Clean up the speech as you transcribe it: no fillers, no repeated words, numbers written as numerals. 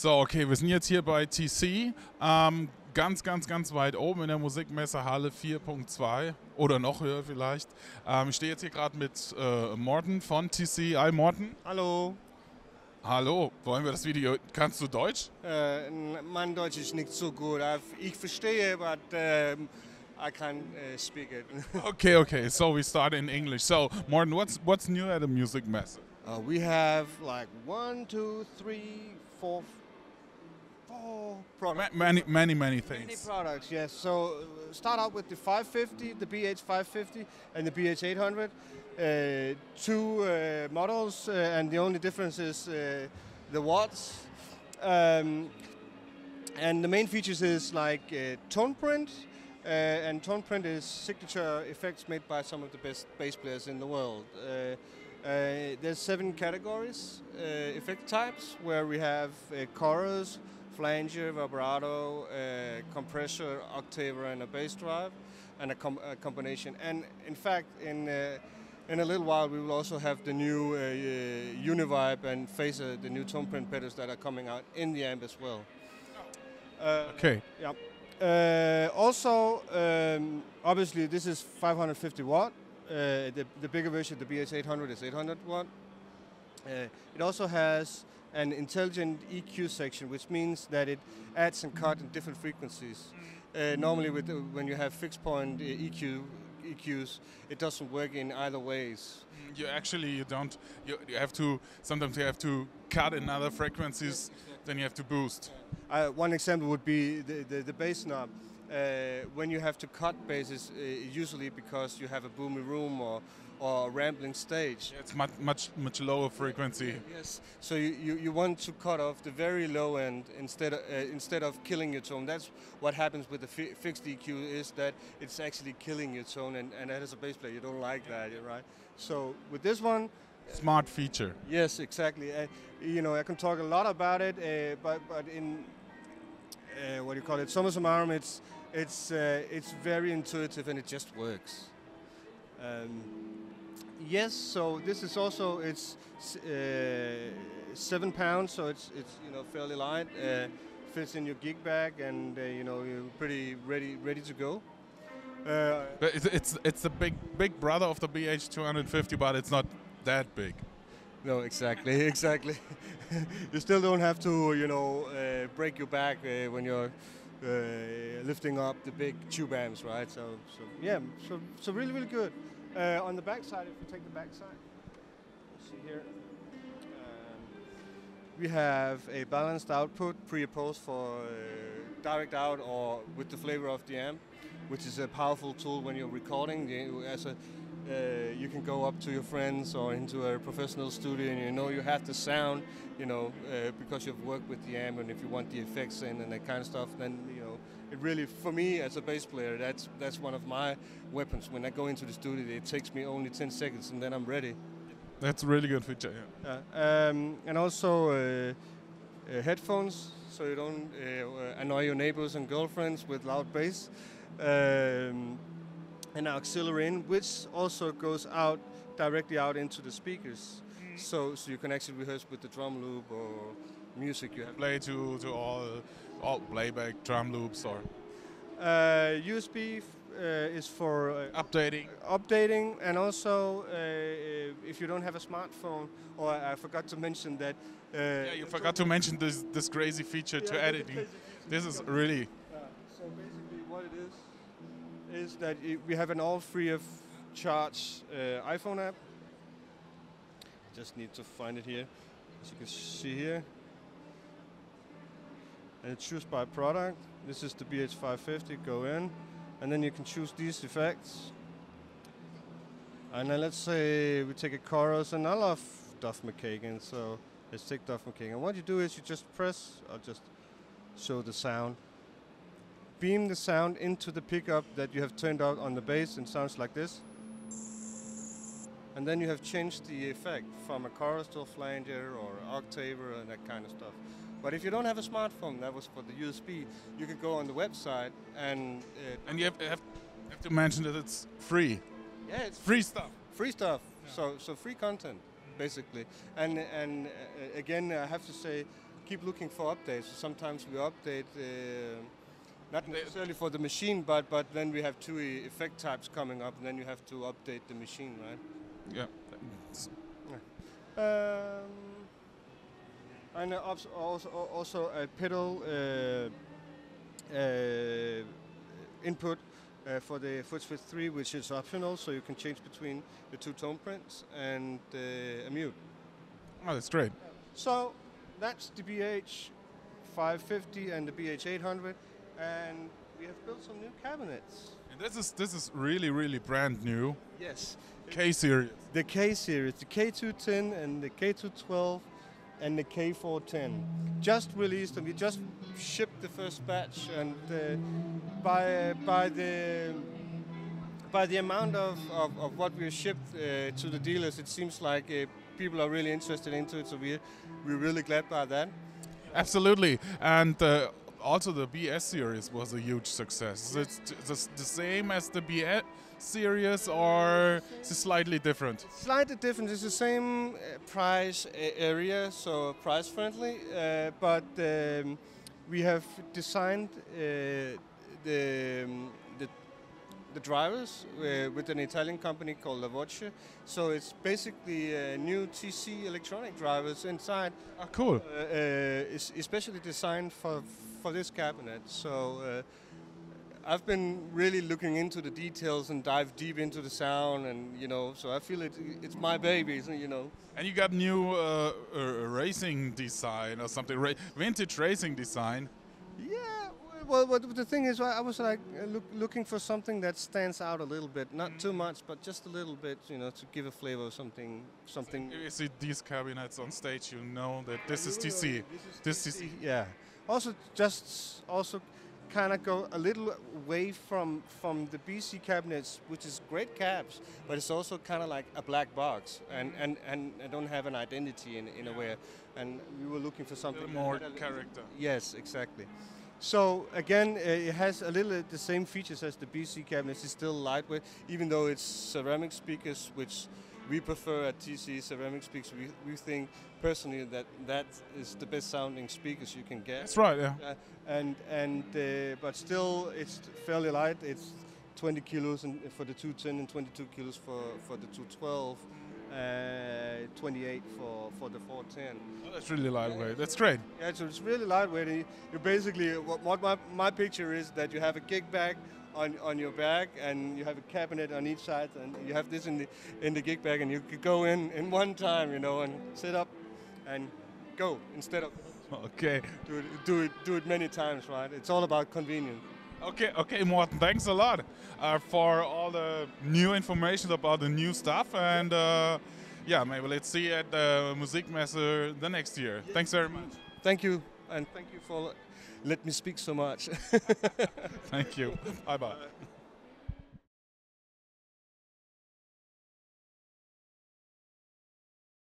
So, okay, wir sind jetzt hier bei TC, ganz weit oben in der Musikmesse Halle 4.2 oder noch höher vielleicht. Ich stehe jetzt hier gerade mit Morten von TC. Hi Morten. Hallo. Hallo, wollen wir das Video, kannst du Deutsch? Mein Deutsch ist nicht so gut. Ich verstehe, but I can't speak it. Okay, so we start in English. So, Morten, what's new at the Musikmesse? We have like 4 products. Many Many things. products, yes. So start out with the 550, the BH 550 and the BH 800. Two models, and the only difference is the watts. And the main features is like tone print, and tone print is signature effects made by some of the best bass players in the world. There's 7 categories, effect types, where we have chorus, flanger, vibrato, compressor, octaver, and a bass drive, and a combination. And in fact, in a little while, we will also have the new Univibe and Phaser, the new tone print pedals that are coming out in the amp as well. Okay. Yeah. Also, obviously, this is 550 watt. The bigger version, the BH 800, is 800 watt. It also has an intelligent EQ section, which means that it adds and cuts in different frequencies. Normally, when you have fixed point EQs, it doesn't work in either ways. You don't. You have to. Sometimes you have to cut in other frequencies. Then you have to boost. One example would be the bass knob. When you have to cut basses, usually because you have a boomy room or a rambling stage. Yeah, it's much lower frequency. Yes. So you want to cut off the very low end instead of killing your tone. That's what happens with the fixed EQ, is that it's actually killing your tone, and as a bass player you don't like that, right? So with this one, smart feature. Yes, exactly. I can talk a lot about it, but in what do you call it? Summa summarum, it's very intuitive and it just works. Yes, so this is also, it's 7 pounds, so it's fairly light. Fits in your gig bag, and you're pretty ready to go. But it's the big brother of the BH 250, but it's not that big. No, exactly. You still don't have to break your back when you're lifting up the big tube amps, right? So really good. On the back side, if you take the back side, see here, we have a balanced output, pre and post for direct out or with the flavor of the amp, which is a powerful tool when you're recording. You can go up to your friends or into a professional studio, and you have the sound, because you've worked with the amp, and if you want the effects in and that kind of stuff, then it really, for me as a bass player, that's one of my weapons. When I go into the studio, it takes me only 10 seconds, and then I'm ready. That's a really good feature. Yeah. And also headphones, so you don't annoy your neighbors and girlfriends with loud bass. And an auxiliary in, which also goes directly out into the speakers. So you can actually rehearse with the drum loop or music you have. Play to all playback drum loops or. USB is for updating, and also if you don't have a smartphone. Or I forgot to mention that. Yeah, you forgot to mention this crazy feature to editing. This is really. So basically, what it is that we have an all free of charge iPhone app. Just need to find it here, as you can see here. And it's choose by product. This is the BH 550. Go in, and then you can choose these effects. And then let's say we take a chorus, and I love Duff McKagan, so let's take Duff McKagan. And what you do is you just press. I'll just show the sound. Beam the sound into the pickup that you have turned out on the bass, and sounds like this. And then you have changed the effect from a chorus to a flanger or octaver and that kind of stuff. But if you don't have a smartphone, that was for the USB, you can go on the website and you have to mention that it's free. Yeah, it's free stuff. Free stuff. Yeah. So free content, basically. And again, I have to say, keep looking for updates. Sometimes we update, not necessarily for the machine, but then we have two effect types coming up, and then you have to update the machine, right? Yeah. And also a pedal input for the Foot Switch 3, which is optional, so you can change between the two tone prints and a mute. Oh, that's great. So that's the BH 550 and the BH 800, and we have built some new cabinets. And this is really brand new. Yes. K series. The K series, the K210 and the K212 and the K410. Just released them. We just shipped the first batch, and by the amount of what we shipped to the dealers, it seems like people are really interested into it. So we're really glad by that. Absolutely, and also the BS series was a huge success. It's the same as the BS series, or is it slightly different? Slightly different. It's the same price area, so price friendly, but we have designed the drivers with an Italian company called La Voce. So it's basically new TC electronic drivers inside. Ah, cool. Especially designed for this cabinet. So I've been really looking into the details and dive deep into the sound, and so I feel it's my baby, And you got new racing design or something, vintage racing design. Yeah. Well, the thing is, I was like looking for something that stands out a little bit, not too much, but just a little bit, to give a flavor of something. So if you see these cabinets on stage, you know that this is TC. This is TC. Yeah. Also, kind of go a little away from the BC cabinets, which is great cabs, but it's also kind of like a black box, and don't have an identity in a way. And we were looking for something more character. Yes, exactly. So again, it has a little the same features as the BC cabinets. It's still lightweight, even though it's ceramic speakers, which we prefer at TC. Ceramic speakers, we think personally that is the best sounding speakers you can get. That's right, yeah. But still, it's fairly light. It's 20 kilos for the 210 and 22 kilos for the 212. 28 for the 410. Oh, that's really lightweight. That's great. Yeah, so it's really lightweight. You basically, what my picture is that you have a gig bag on your back, and you have a cabinet on each side, and you have this in the gig bag, and you could go in one time, and sit up and go instead of do it many times, right? It's all about convenience. Okay, Morten, thanks a lot for all the new information about the new stuff, and yeah, maybe let's see you at the Musikmesse the next year. Yes. Thanks very much. Thank you, and thank you for letting me speak so much. Thank you. Bye-bye.